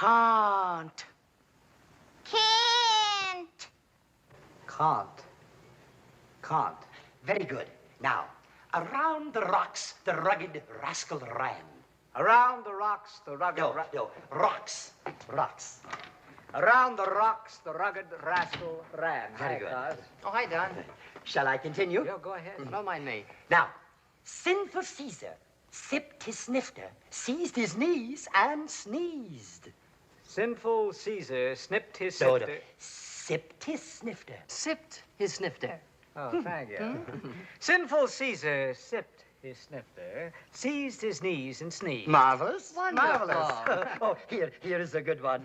Can't. Can't. Can't. Can't. Very good. Now, around the rocks, the rugged rascal ran. Around the rocks, the rugged... Rocks. Rocks. Around the rocks, the rugged rascal ran. Very good. Cuz. Oh, hi, Don. Shall I continue? Yo, go ahead. Don't mind me. Now, sinful Caesar sipped his snifter, seized his knees, and sneezed. Sinful Caesar snipped his No, sifter. sipped his snifter. Sipped his snifter. Oh, thank you. Sinful Caesar sipped his snifter, seized his knees, and sneezed. Marvelous. Wonderful. Marvelous. Oh, here is a good one.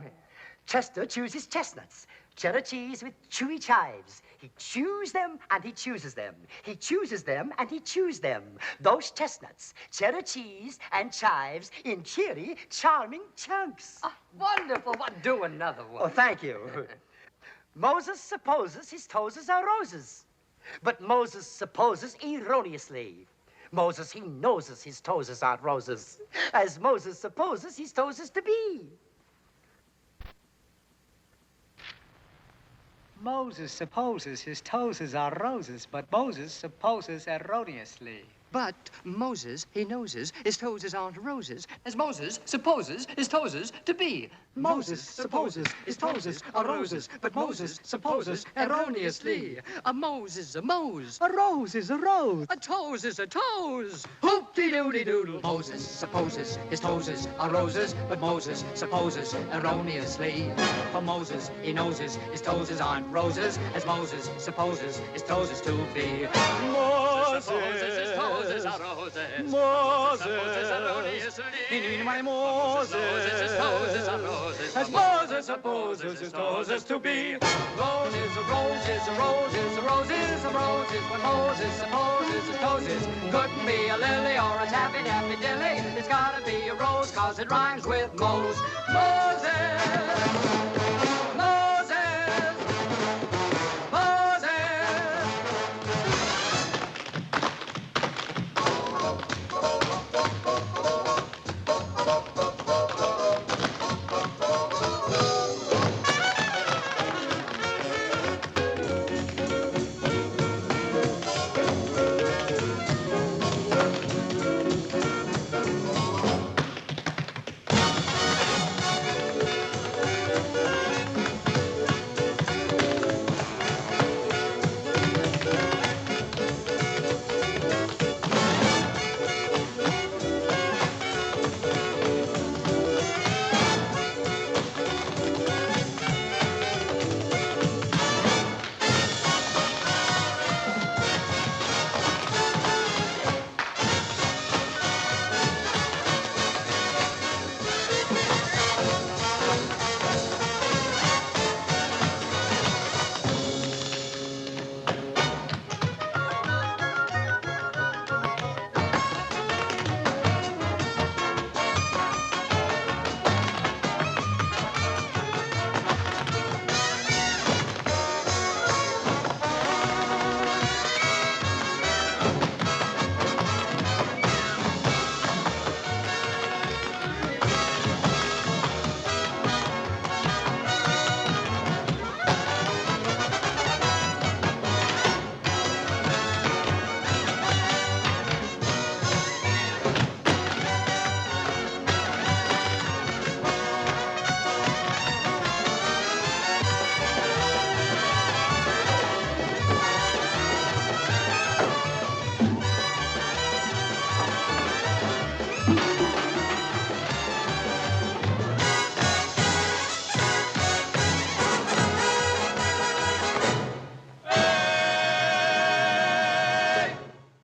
Chester chooses chestnuts, cheddar cheese with chewy chives. He chews them and he chooses them. He chooses them and he chews them. Those chestnuts, cheddar cheese, and chives in cheery, charming chunks. Oh, wonderful. Do another one. Oh, thank you. Moses supposes his toes are roses, but Moses supposes erroneously. Moses, he knows his toes aren't roses, as Moses supposes his toes to be. Moses supposes his toes are roses, but Moses supposes erroneously. But Moses, he noses, his toes aren't roses, as Moses supposes his toes to be. Moses supposes his toes are roses, but Moses supposes erroneously. A Mose is a Mose. A rose is a rose. A toes is a toes. Hoop-de-doody-doodle. Moses supposes his toes are roses, but Moses supposes erroneously. For Moses, he noses his toes aren't roses, as Moses supposes his toes to be. Moses supposes his toes are roses. Moses. As Moses supposes his toes to be. Roses, roses, roses, roses, roses. When Moses supposes his toes couldn't be a lily or a tappy-dappy dilly. It's gotta be a rose, 'cause it rhymes with Mose.